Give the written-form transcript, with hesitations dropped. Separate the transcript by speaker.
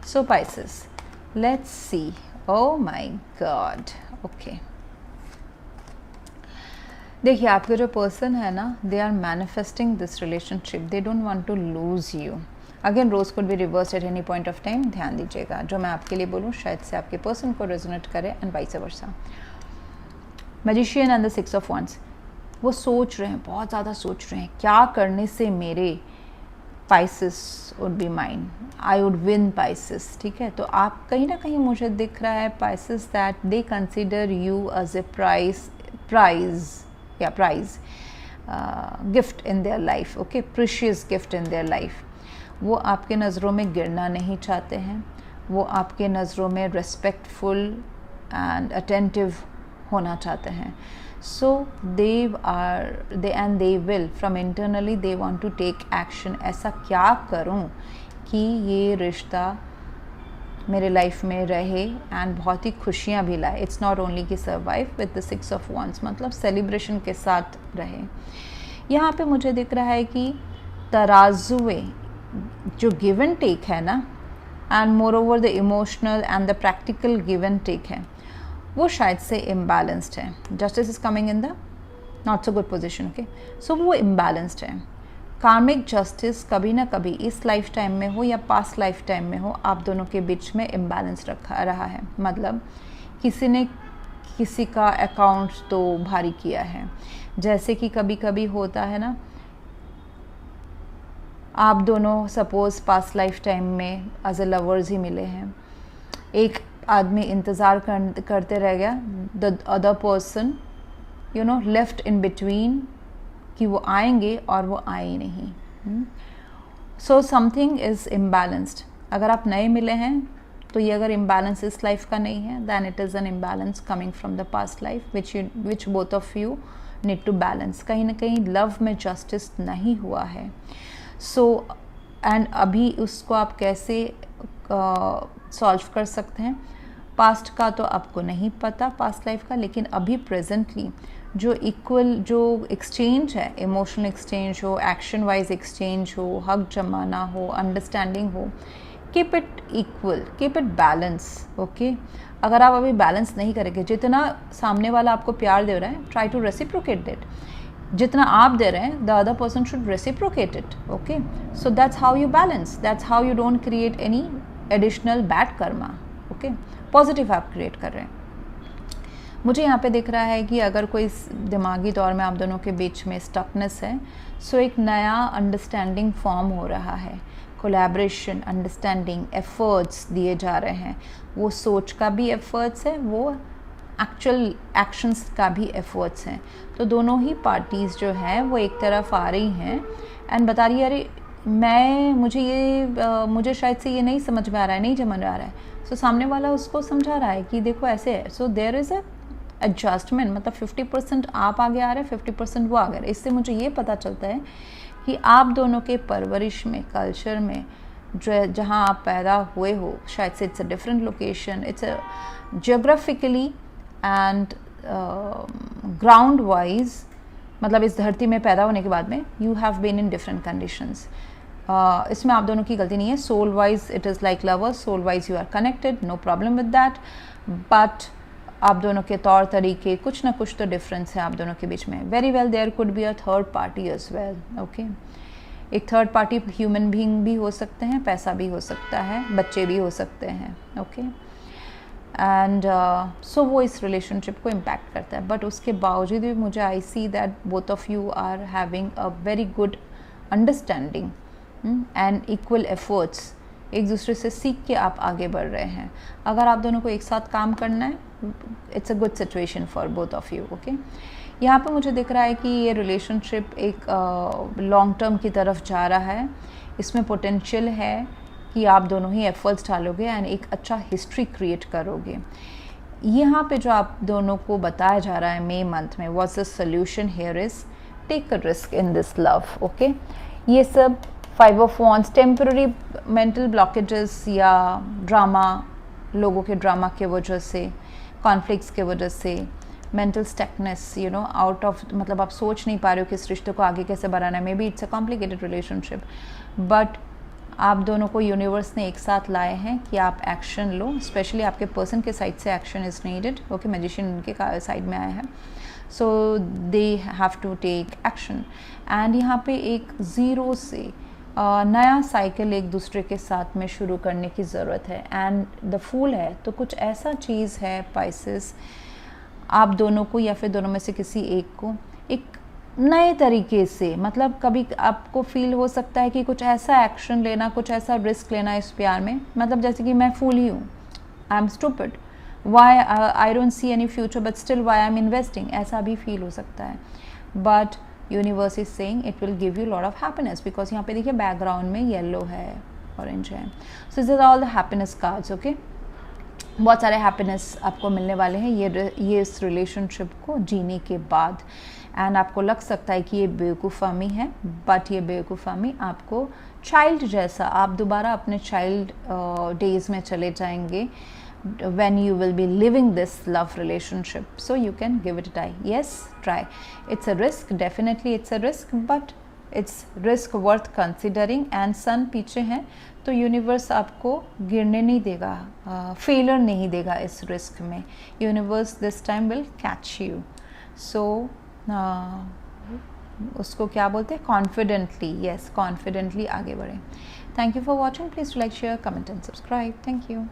Speaker 1: So Pisces, let's see. Oh my God. Okay, देखिए आपके जो पर्सन है ना, they are manifesting this relationship. They don't want to lose you. Again rose could be reverse at any point of time. ध्यान दीजिएगा, जो मैं आपके लिए बोलूँ शायद से आपके पर्सन को रेजोनेट करे and vice versa. Magician and the 6 of wands. वो सोच रहे हैं, बहुत ज़्यादा सोच रहे हैं, क्या करने से मेरे Pisces would be mine, I would win Pisces. ठीक है, तो आप कहीं ना कहीं मुझे दिख रहा है Pisces that they consider you as a prize gift in their life. Okay, precious gift in their life. वो आपके नज़रों में गिरना नहीं चाहते हैं. वो आपके नज़रों में respectful and attentive होना चाहते हैं. So they will from internally they want to take action. ऐसा क्या करूं कि ये रिश्ता मेरे लाइफ में रहे एंड बहुत ही खुशियाँ भी लाए. इट्स नॉट ओनली कि survive with the 6 of wands, मतलब सेलिब्रेशन के साथ रहे. यहाँ पे मुझे दिख रहा है कि तराजुए जो गिव एंड टेक है ना, and more over the emotional and the practical give and take है, वो शायद से इम्बैलेंस्ड है. Justice is coming in the not so good position. Okay, so वो इम्बैलेंस्ड है. कार्मिक जस्टिस कभी ना कभी इस लाइफ टाइम में हो या पास्ट लाइफ टाइम में हो, आप दोनों के बीच में इम्बैलेंस रहा है. मतलब किसी ने किसी का अकाउंट तो भारी किया है. जैसे कि कभी कभी होता है ना, आप दोनों सपोज पास्ट लाइफ टाइम में एज ए लवर्स ही मिले हैं. एक आदमी इंतज़ार करते रह गया, the other person you know left in between कि वो आएंगे और वो आए नहीं. So something is imbalanced. अगर आप नए मिले हैं तो ये अगर इम्बैलेंस इस लाइफ का नहीं है, then it is an imbalance coming from the past life which both of you need to balance. कहीं ना कहीं लव में जस्टिस नहीं हुआ है. सो एंड अभी उसको आप कैसे सॉल्व कर सकते हैं, पास्ट का तो आपको नहीं पता पास्ट लाइफ का, लेकिन अभी प्रेजेंटली जो इक्वल जो एक्सचेंज है, इमोशनल एक्सचेंज हो, एक्शन वाइज एक्सचेंज हो, हक जमाना हो, अंडरस्टैंडिंग हो, keep it equal, keep it balance. Okay, अगर आप अभी बैलेंस नहीं करेंगे, जितना सामने वाला आपको प्यार दे रहा है, ट्राई टू रेसिप्रोकेट इट. जितना आप दे रहे हैं, the other person should reciprocate it. Okay, so that's how you balance, that's how you don't create any additional bad Karma. Okay, positive आप क्रिएट कर रहे हैं. मुझे यहाँ पे दिख रहा है कि अगर कोई दिमागी तौर में आप दोनों के बीच में स्टकनेस है, सो एक नया अंडरस्टैंडिंग फॉर्म हो रहा है. कोलैबोरेशन, अंडरस्टैंडिंग, एफर्ट्स दिए जा रहे हैं. वो सोच का भी एफर्ट्स है, वो एक्चुअल एक्शंस का भी एफर्ट्स हैं. तो दोनों ही पार्टीज़ जो हैं वो एक तरफ आ रही हैं एंड बता रही है, अरे मुझे शायद से ये नहीं समझ में आ रहा है, नहीं समझ में आ रहा है. सो सामने वाला उसको समझा रहा है कि देखो ऐसे है. So there is a adjustment, मतलब 50% आप आगे आ रहे हैं, 50% वो आगे आ रहे हैं. इससे मुझे ये पता चलता है कि आप दोनों के परवरिश में, कल्चर में, जो जहाँ आप पैदा हुए हो, शायद से it's a different location, it's a geographically and ground wise, मतलब इस धरती में पैदा होने के बाद में you have been in different conditions. इसमें आप दोनों की गलती नहीं है. Soul wise it is like lovers, soul wise you are connected, no problem with that. But आप दोनों के तौर तरीके, कुछ ना कुछ तो डिफरेंस है आप दोनों के बीच में. Very well there could be a third party as well. Okay, एक थर्ड पार्टी ह्यूमन बीइंग भी हो सकते हैं, पैसा भी हो सकता है, बच्चे भी हो सकते हैं. ओके, एंड सो वो इस रिलेशनशिप को इम्पैक्ट करता है. बट उसके बावजूद भी मुझे I see that both of you are having a very good understanding and equal efforts. एक दूसरे से सीख के आप आगे बढ़ रहे हैं. अगर आप दोनों को एक साथ काम करना है, it's a good situation for both of you. Okay, यहाँ पे मुझे दिख रहा है कि ये रिलेशनशिप एक लॉन्ग टर्म की तरफ जा रहा है. इसमें पोटेंशियल है कि आप दोनों ही एफर्ट्स डालोगे एंड एक अच्छा हिस्ट्री क्रिएट करोगे. यहाँ पे जो आप दोनों को बताया जा रहा है मई मंथ में, what's the solution here is take a risk in this love. Okay, ये सब 5 of wands temporary mental blockages या ड्रामा, लोगों के ड्रामा के वजह से, कॉन्फ्लिक्ट्स के वजह से, mental stuckness, you know, out of, मतलब आप सोच नहीं पा रहे हो कि इस रिश्ते को आगे कैसे बढ़ाना है. May be it's a complicated relationship, but आप दोनों को यूनिवर्स ने एक साथ लाए हैं कि आप एक्शन लो, स्पेशली आपके पर्सन के साइड से action is needed. Okay, magician उनके साइड में आया है, so they have to take action. And यहाँ पे एक ज़ीरो से नया साइकिल एक दूसरे के साथ में शुरू करने की ज़रूरत है। एंड द फूल है तो कुछ ऐसा चीज़ है पाइसेस, आप दोनों को या फिर दोनों में से किसी एक को एक नए तरीके से, मतलब कभी आपको फील हो सकता है कि कुछ ऐसा एक्शन लेना, कुछ ऐसा रिस्क लेना इस प्यार में, मतलब जैसे कि मैं फूल ही हूँ, I am stupid, why I don't see any future but still why I am investing, ऐसा भी फील हो सकता है। But universe is saying it will give you lot of happiness, because यहाँ पे देखिए बैकग्राउंड में येलो है, ऑरेंज है, so this is all the happiness cards. Okay, बहुत सारे हैप्पीनेस आपको मिलने वाले हैं ये इस रिलेशनशिप को जीने के बाद। एंड आपको लग सकता है कि ये बेवकूफ़ामी है, बट ये बेवकूफ़ामी आपको चाइल्ड जैसा, आप दोबारा अपने चाइल्ड डेज में चले जाएंगे when you will be living this love relationship, so you can give it a try. Yes, try. It's a risk, definitely it's a risk, but it's risk worth considering. And sun पीछे है तो universe आपको गिरने नहीं देगा, failure नहीं देगा इस रिस्क में। Universe this time will catch you, so उसको क्या बोलते हैं, कॉन्फिडेंटली, यस, कॉन्फिडेंटली आगे बढ़े। Thank you for watching, please like, share, comment and subscribe. Thank you.